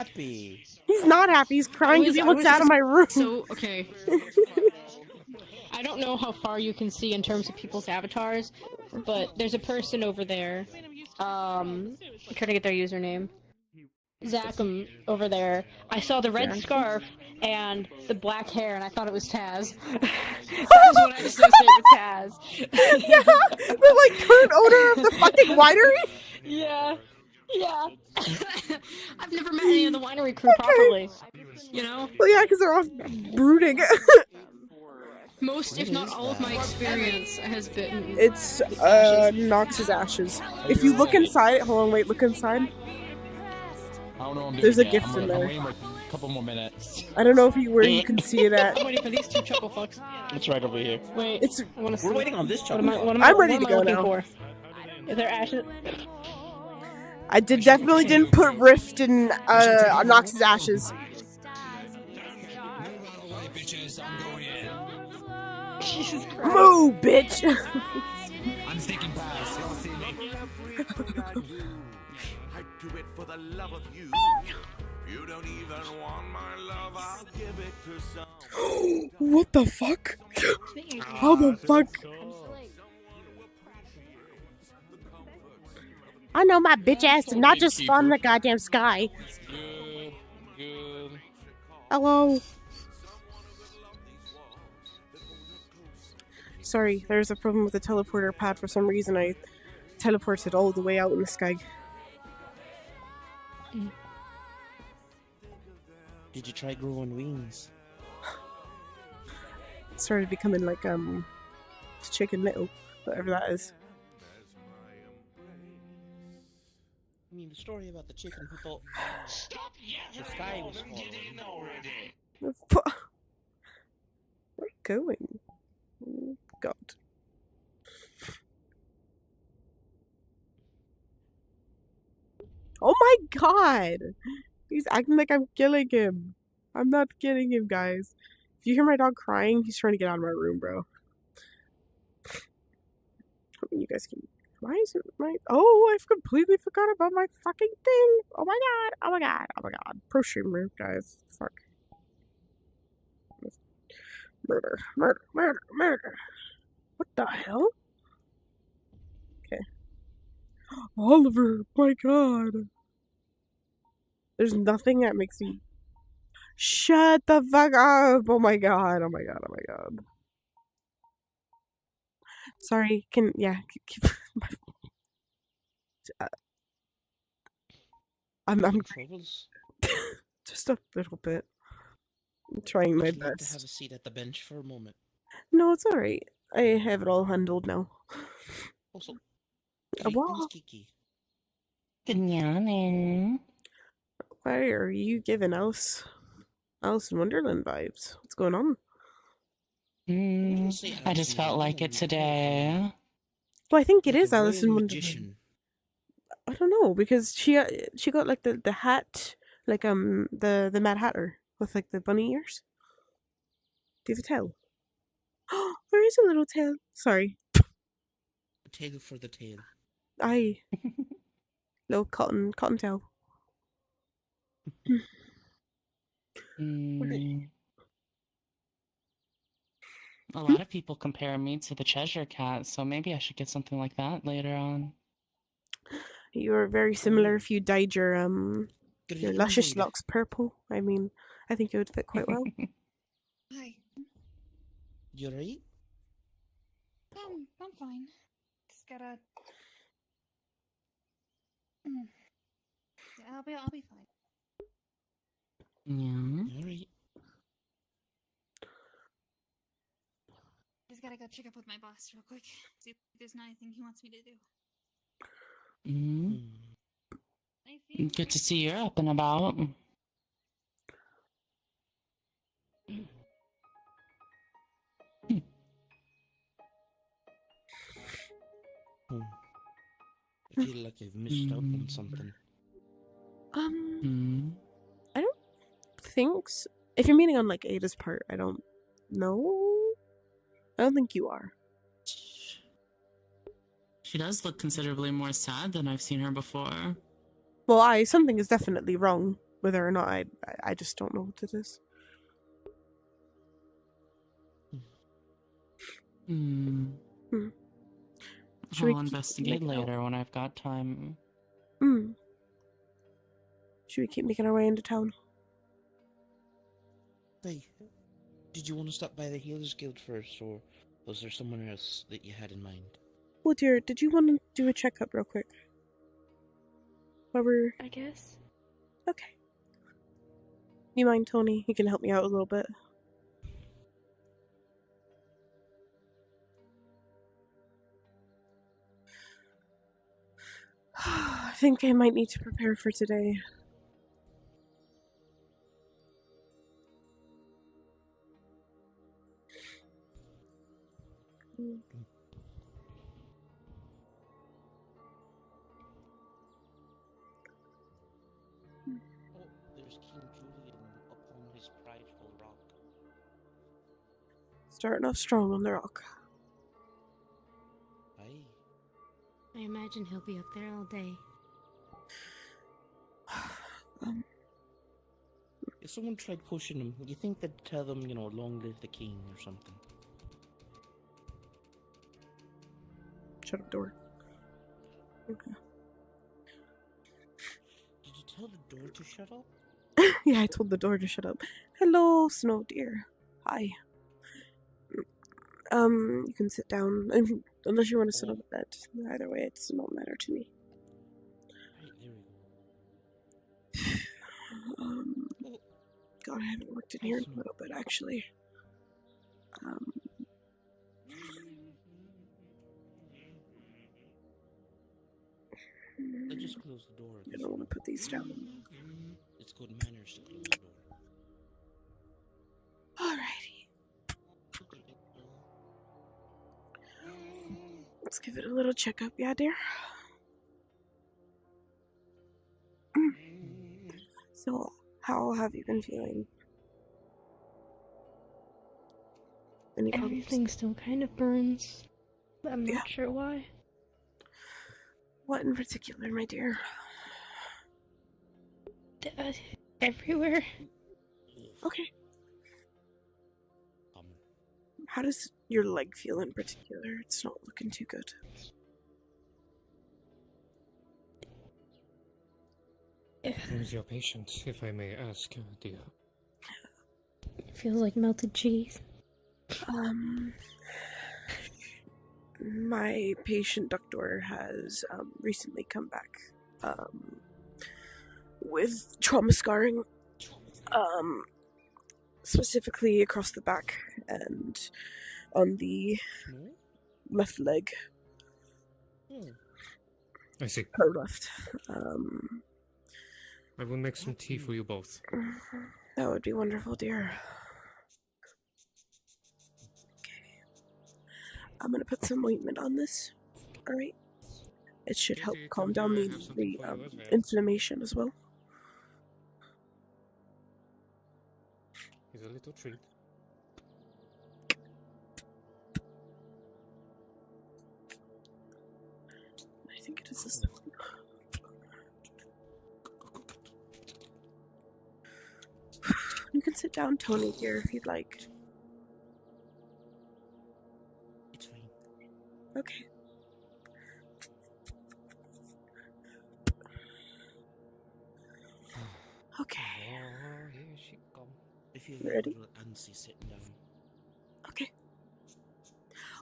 happy. He's not happy. He's crying because he looks out of my room. So, okay. I don't know how far you can see in terms of people's avatars, but there's a person over there. I'm trying to get their username. Zachem over there. I saw the red scarf and the black hair, and I thought it was Taz. That's what I associate with Taz. Yeah, the like current owner of the fucking winery. Yeah. Yeah. I've never met any of the winery crew properly. You know? Well, yeah, because they're all brooding. Most, if not all, of my experience has been. It's Nox's ashes. If you look inside, hold on, wait, look inside. I don't know what I'm There's a doing yet. gift in I'm there. waiting for a couple more minutes. I don't know if where you can see it at. I'm waiting for these two chuckle fucks. It's right over here. Wait, It's. I want to see. We're waiting on this What chuckle. am I I'm ready what to am I go looking now. For? Is there ashes? I definitely didn't put Rift in Nox's ashes. Jesus Christ. Move, bitch! I'm sticking past. Y'all see me? I'd do it for the love of you. You don't even want my love, I'll give it to some. What the fuck? How the fuck? I know my bitch ass did not just spawn in the goddamn sky. Good. Good. Hello. Sorry, there's a problem with the teleporter pad. For some reason, I teleported all the way out in the sky. Did you try growing wings? It started becoming like Chicken Little, whatever that is. I mean, the story about the chicken who thought the sky was falling. Where are you going? Oh, God. Oh my God! He's acting like I'm killing him. I'm not killing him, guys. If you hear my dog crying, he's trying to get out of my room, bro. I mean, you guys can. Why is it my? Oh, I've completely forgot about my fucking thing. Oh my God! Oh my God! Oh my God! Pro streamer, guys. Fuck. Murder! Murder! Murder! Murder! What the hell? Okay. Oliver! My God! There's nothing that makes me. Shut the fuck up! Oh my God! Oh my God! Oh my God! Sorry. Can keep I'm Troubles? just a little bit. I'm trying my Would you like to have best. a seat at the bench for a moment? No, it's alright. I have it all handled now. Also, Wow. Kiki. Good morning. Why are you giving Alice in Wonderland vibes? What's going on? I just felt like it today. Well, I think it Like is a Alice in royal Wonderland. magician. I don't know because she got like the hat, like the Mad Hatter with like the bunny ears. Do you have a tail? There is a little tail. Sorry, A tail for the tail. I little cotton tail. A lot of people compare me to the Cheshire Cat, so maybe I should get something like that later on. You are very similar if you dyed your Great luscious indeed. locks purple. I mean, I think it would fit quite well. Hi. You right? I'm fine. Just gotta. Yeah, I'll be fine. Yeah. You right? Just gotta go check up with my boss real quick. See if there's not anything he wants me to do. I think Good to see you're up and about. I feel like I've missed out on something. I don't think so. If you're meaning on like Ada's part, I don't know. I don't think you are. She does look considerably more sad than I've seen her before. Well, something is definitely wrong. whether or not I just don't know what it is. Hmm. Should we I'll keep investigate making our- later when I've got time. Should we keep making our way into town? Hey, did you want to stop by the Healers Guild first, or was there someone else that you had in mind? Oh dear, did you want to do a checkup real quick? Whoever. I guess. Okay. You mind, Tony? You can help me out a little bit. I think I might need to prepare for today. Oh, there's King Julian upon his prideful rock. Starting off strong on the rock. Aye. I imagine he'll be up there all day. If someone tried pushing him, you think they'd tell them, long live the king or something? Shut up, door. Okay. Did you tell the door to shut up? Yeah, I told the door to shut up. Hello, Snow dear. Hi. You can sit down. Unless you want to sit on the bed. Either way, it does not matter to me. Right, there we go. God, I haven't worked in here in a little bit, actually. I just closed the door. I don't want to put these down. It's good manners to close the door. Alrighty. Let's give it a little checkup, yeah, dear? So, how have you been feeling? Any problems? Everything still kind of burns. But I'm Yeah. not sure why. What in particular, my dear? Everywhere. Okay. Um, How does your leg feel in particular? It's not looking too good. Who's your patient, if I may ask, dear? It feels like melted cheese. My patient doctor has recently come back with trauma scarring, specifically across the back and on the no? left leg, I see. her left. I will make some tea for you both. That would be wonderful, dear. I'm gonna put some ointment on this. Alright. It should help Okay, calm come down here, the, I have something the for you as well. inflammation as well. Here's a little treat. I think it is this one. You can sit down, Tony, dear, if you'd like. It's fine. Okay. Okay. Oh, here she comes. I feel Ready? a little antsy sitting down. Okay.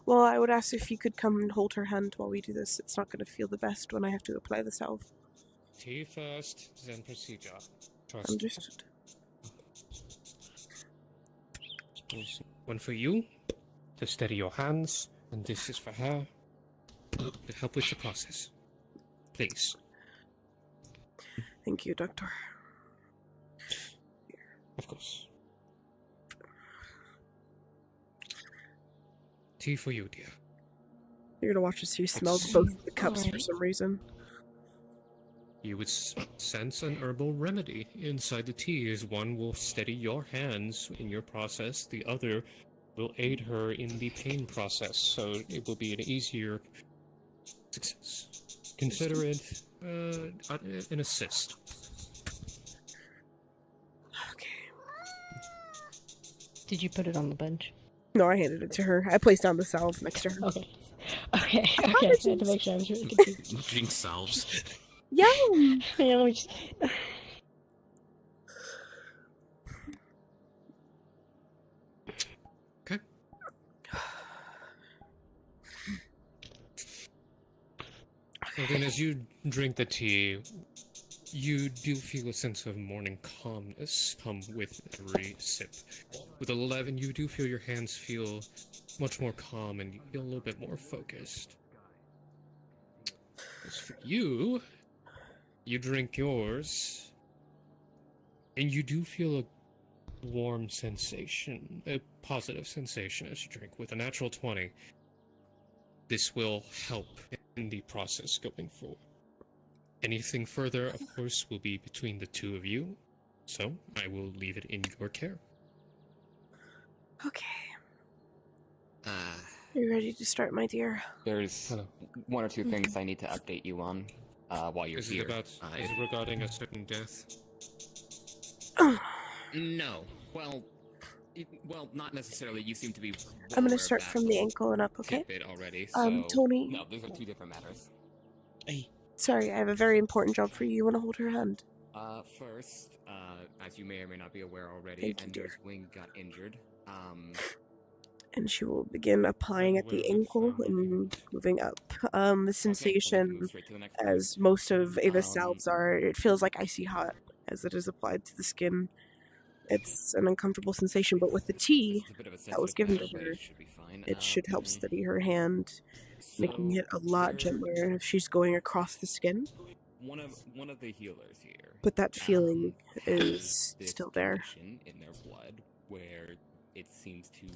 Well, I would ask if you could come and hold her hand while we do this. It's not going to feel the best when I have to apply the salve. Tea first, then procedure. Trust. Understood. Suppose. One for you, to steady your hands, and this is for her, to help with the process. Please. Thank you, Doctor. Of course. Tea for you, dear. You're gonna watch as she smells both of the cups for Alright. some reason. You would sense an herbal remedy inside the tea, as one will steady your hands in your process, the other will aid her in the pain process, so it will be an easier success. Consider it an assist. Did you put it on the bench? No, I handed it to her. I placed down the salve next to her. Okay. Okay. I had to make sure I was really confused. Drink salves. Yum! Yeah, let me just... Okay. And then as you drink the tea, you do feel a sense of morning calmness come with every sip. With 11, you do feel your hands feel much more calm and you feel a little bit more focused. As for you, you drink yours, and you do feel a warm sensation, a positive sensation as you drink. With a natural 20, this will help in the process going forward. Anything further, of course, will be between the two of you, so I will leave it in your care. Okay. Are you ready to start, my dear? There's Hello. one or two things I need to update you on while you're Is here. it about, is it regarding a certain death? No. Well, not necessarily. You seem to be. I'm gonna start from the ankle and up, okay? Bit already. So... Tony. No, those are two different matters. Hey. Sorry, I have a very important job for you. You want to hold her hand? First, as you may or may not be aware already, Thank you, dear. Ender's wing got injured. And she will begin applying at the ankle and moving up. The sensation, as most of Ava's salves are, it feels like icy hot as it is applied to the skin. It's an uncomfortable sensation, but with the tea that was given to her, it should help steady her hand, making it a lot gentler if she's going across the skin. One of the healers here. But that feeling is this still there. condition in their blood where it seems to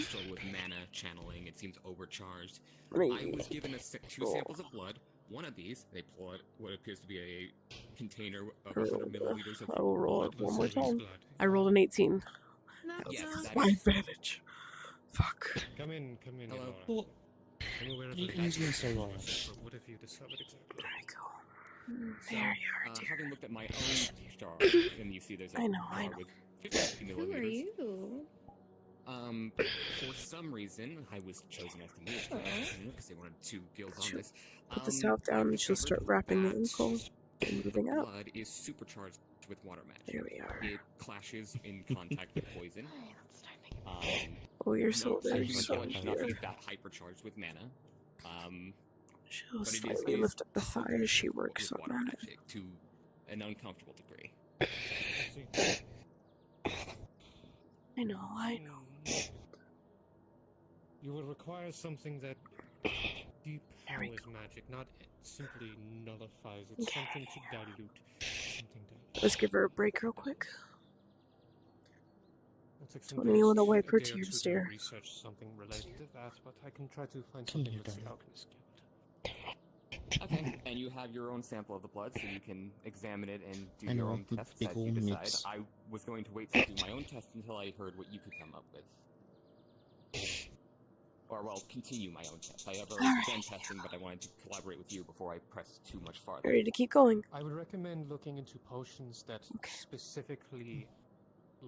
struggle with mana channeling. It seems overcharged. I was given two samples of blood. One of these, they pull out what appears to be a container of 100 milliliters of I will roll it blood. one more time. I rolled an 18. Not Yes, just- that My is- advantage. Fuck. Come in, Hello. Elora. I'm aware of the He's been so long. but what have you discovered exactly? There we go. There you are, dear. Having looked at my own jar, and you see there's a I know. jar with 50 Who are milliliters. you? For some reason, I was chosen as the minister because they wanted 2 guilds on this. Put the salve down and she'll start wrapping the ankle and moving up. Blood is supercharged with water magic. There we are. It clashes in contact with poison. Oh, you're No, so there. human So knowledge is not dear. that hypercharged with mana. She'll But it is- slightly it is lift up the thigh as she works with on water that. magic to an uncomfortable degree. I know. You will require something that There we depowers magic, not simply nullifies it. Okay. Something to dilute. Something to... Let's give her a break real quick. It'll take Tony, some you wanna days, wipe a her day or tears, two to dear? research something related to that, but I can try to find Come something here, with the darling. alchemist guild. Okay, and you have your own sample of the blood, so you can examine it and do I your know, own the tests big as you old decide. mix. I was going to wait to do my own test until I heard what you could come up with. Or, well, continue my own test. I have already Alright. begun testing, but I wanted to collaborate with you before I press too much farther. Ready to keep going? I would recommend looking into potions that Okay. specifically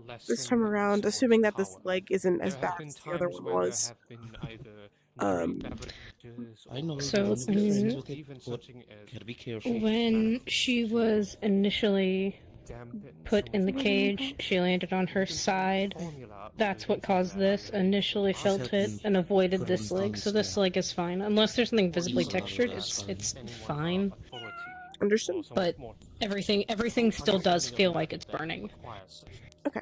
lessen This time around, someone's assuming that this power. leg isn't as There bad have been as the other times one where was. there have been either Um, beverages I know. or So, you're friends with it, even but something as gotta be careful. When she was initially dampen put in the someone's cage, she landed on her side. formula That's to what caused this. either Initially felt it and avoided Put this him leg, down so this still. leg is fine. Unless there's something visibly Use another textured, glass it's line. anyone fine. of authority Understood. or someone But more everything still does feel like it's burning. requires such Okay.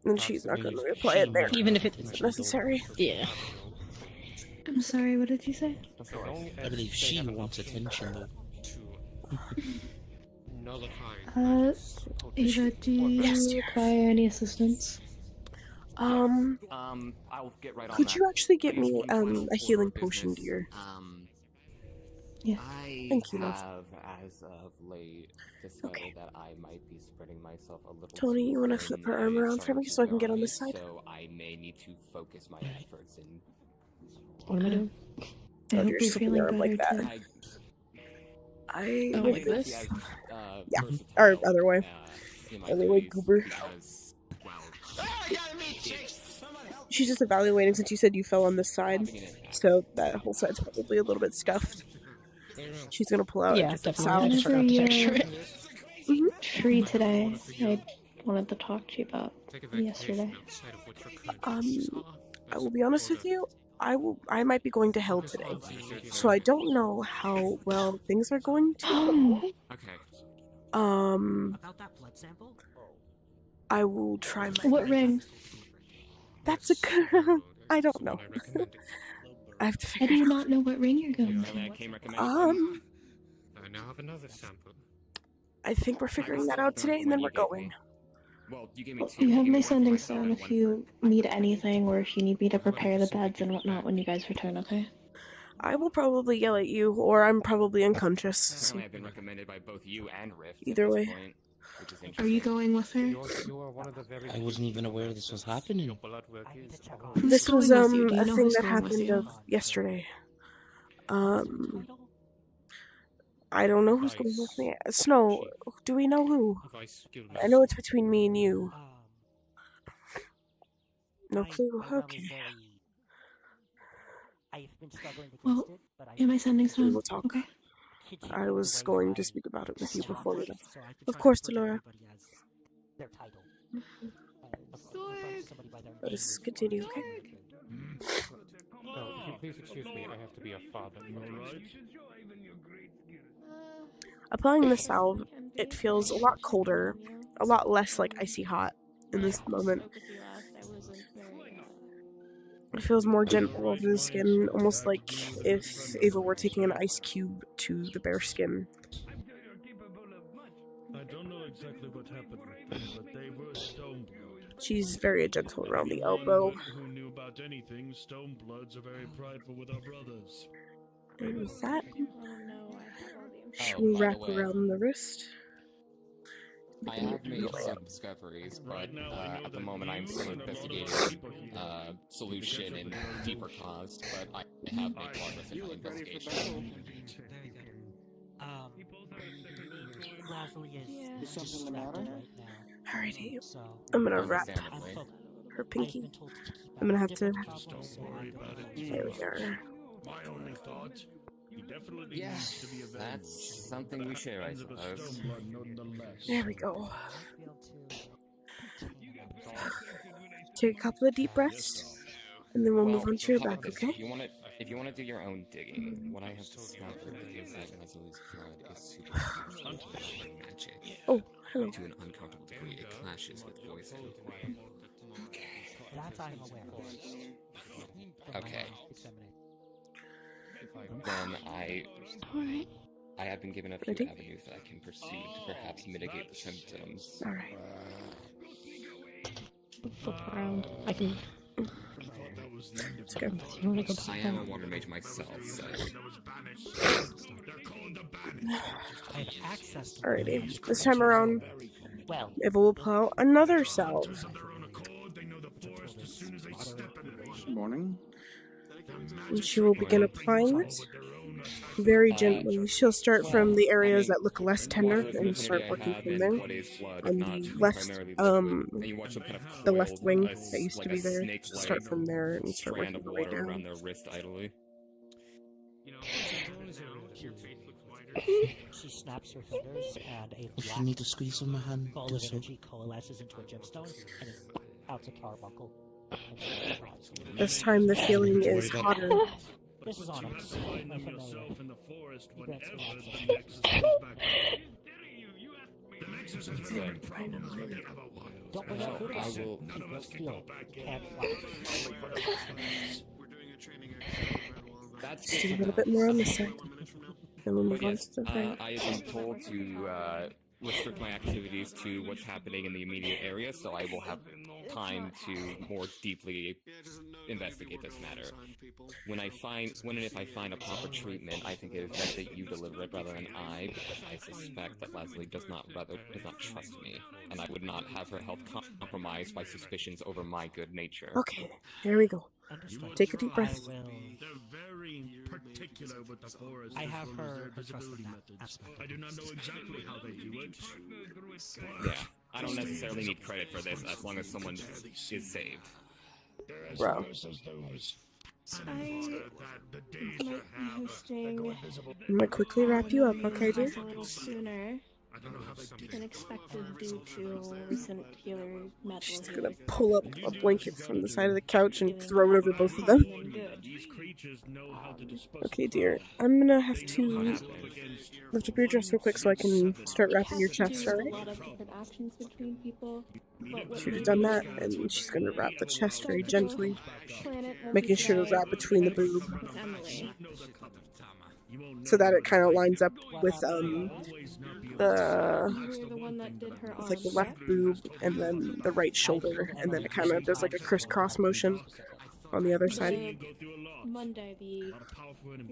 And she's not going to Maybe reapply it there. Even if it- It's necessary. Yeah. I'm sorry, what did you say? So long I as believe they she have an wants option attention, though. to nullify Uh, this potion Ava, do or you Yes, dear. require any assistance? I'll get right on Could that. you actually get But me in final a order healing of potion, business, dear? Yeah. I Thank you, love. have, as of late, decided Okay. that I might be spreading myself a little Tony, too you wanna thin. flip her I arm around for me started so I can get on realize, this side? So I may need to focus my efforts in. What am I doing? I Oh, hope dear, you're flipping feeling her arm like better that. too. I Oh, like like this. this? Yeah, versatile, or other way. in my Other way, duties Cooper. because, well, She's just evaluating since you said you fell on this side, so that whole side's probably a little bit scuffed. She's gonna pull out Yeah, just a definitely. salve. I forgot to Whenever texture you're it. free today, I wanted to talk to you about Take a vacation yesterday. outside of what your country I will be honest with you. I might be going to hell today, so I don't know how well things are going to go. Okay. About that blood sample? I will try my What best. ring? That's a good. I don't know. I recommend it. I have to How figure do it you out. not know what ring you're going Apparently I to? came recommended. I now have another sample. I think we're figuring that out today, and then we're going. Well, you gave me two. You have gave me my one for sending myself stone and if one you need anything or if you need me to prepare the beds and whatnot when you guys return, okay? I will probably yell at you, or I'm probably unconscious. So Apparently I've been recommended by both you and Rift. Either at this way. point, which is Are you interesting. going with her? You are one of the very. I wasn't even aware this was happening. Your blood work is. Who's this was going with you? Do you a know thing who's that going with happened you? of yesterday. I don't know who's going with me. Snow, do we know who? Vice Guild I know it's between me and you. No clue. Okay. I've been struggling Well, against it, but Am I sending We stone? will talk. Okay. I was going to speak about it with you before we left. So I can Of try course, to push Delora. everybody as their title. Refer to somebody by their Let us name. continue, okay? Oh, if you please excuse me, I have to be a father. Applying the salve, it feels a lot colder, a lot less like icy hot in this moment. It feels more gentle over the skin, almost like if Ava were taking an ice cube to the bare skin. I don't know exactly what happened with them, but they were Stonebloods. She's very gentle around the elbow. Who knew about anything? Stonebloods are very prideful with our brothers. And with that, she Oh, will by the wrap way, around the wrist. I have made some discoveries, but at the moment I'm still investigating solution and deeper cause, but I have made progress in my investigation. Leslie is something the matter right now. Alrighty, So I'm gonna wrap Understandably. her pinky. been told to keep I'm gonna have to. Just don't worry about it. There we are. My only thought, he definitely Yeah, needs to be avenged. that's something we share, I Hands of a suppose. Stoneblood nonetheless. There we go. be able to Take a couple of deep breaths, and then we'll move on to your how about back, this? okay? If you want to do your own digging, what I have discovered is that Leslie's blood is super magic. Oh, hello. To an uncomfortable degree, it clashes with poison. That I'm aware of. Okay. Examination. Then Alright. I have been given a few Ready? avenues that I can pursue to perhaps mitigate the symptoms. Alright. Flip around. I can. Let's go. You wanna go I back am a down? water mage myself, so I have access to Alrighty. This time around, well. Eva will pull out another salve. Morning. And she will begin applying it very gently. She'll start from the areas that look less tender and start working from there. On the left, the left wing that used to be there, start from there and start strand working of her way water around down. their wrist idly. She snaps her fingers and a If you black need to squeeze on my hand, ball do of so. energy coalesces into a gemstone and is out to carbuncle. This time the feeling is hotter. This is Onyx. I'm familiar. Yourself in the forest He whenever grants me access. the Nexus comes back. The Nexus has been having problems with the other wilds. Don't bring out I Buddhas. will. Keep it still. Can't fly. That's Just good a to little know. bit more on this side. Then we'll move But on yes, to the right. I have been told to restrict my activities to what's happening in the immediate area, so I will have time to more deeply investigate this matter. When and if I find a proper treatment, I think it is best that you deliver it rather than I, because I suspect that Leslie does not trust me, and I would not have her health compromised by suspicions over my good nature. Okay, there we go. Understood. Take a deep breath. I will. They're very particular with the forest. I as have well as her their trust in visibility that methods. aspect. I do not know exactly how they do it. Yeah, I don't necessarily need credit for this as long as someone is saved. They're as Bro. close as those. I The days might are be halved. hosting I'm gonna quickly wrap you up, okay, dear? a little sooner I don't know how they did than it. expected due to recent healer medical She's healer. gonna pull up a blanket from the side of the couch and throw it over both of them. These creatures know how to dispose Okay, of dear. I'm gonna have to lift up your dress real quick so I can start wrapping your chest, A alright? lot of different actions between people. Should have done that, and she's gonna wrap the chest very gently, Planet making sure to wrap between the boob, with Emily. so that it kind of lines up with You the were the one that did her with, like the arm. left boob and then the right shoulder, and then it kind of does like a crisscross motion on the other side. Monday, the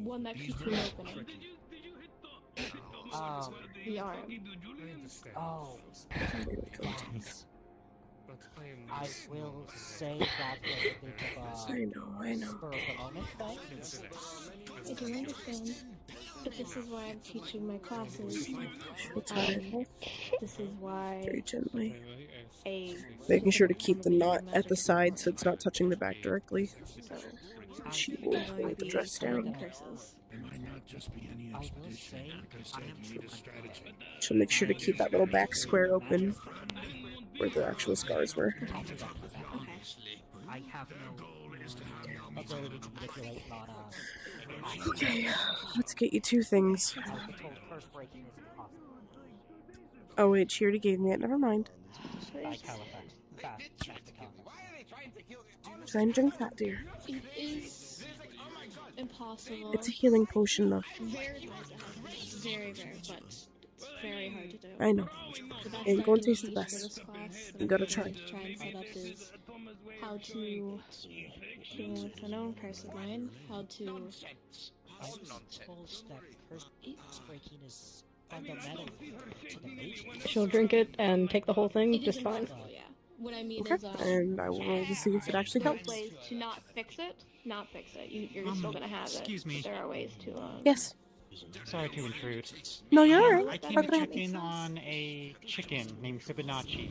one that keeps me opening. The arm. Oh, I will say that was a bit of a I know. spur of the moment thing. I do understand, but this is why I'm teaching my classes. She'll tie it This is why very gently, a making sure to keep the knot at the side so it's not touching the back directly. so She will I'm going hold to the be dress sending down. curses. It might not just be any I will expedition. say Like I said, you need a strategy. She'll make sure to keep that little back square open where the actual scars were. I have no ability to manipulate Lana. Okay, let's get you two things. I was told curse breaking is impossible. Oh wait, she already gave me it. Never mind. By Califax. Fast, back to Califax. Try and drink that, dear. It is impossible. It's a healing potion, though. Very very rare, but it's very hard to do. I know. The best Ain't I gonna can taste the teach for best. this class that You gotta I'm try. going to try and set up is how to deal with a known person line, how to I was told that curse breaking is fundamental to the nature. She'll drink it and take the whole thing it is just fine. impossible, yeah. What I mean Okay, is and I will roll to see if it actually there are helps. ways to not fix it. You're still gonna have it. excuse me. But there are ways to Yes. Sorry to intrude. No, you're alright. I How came can to I help check in on a chicken named Fibonacci.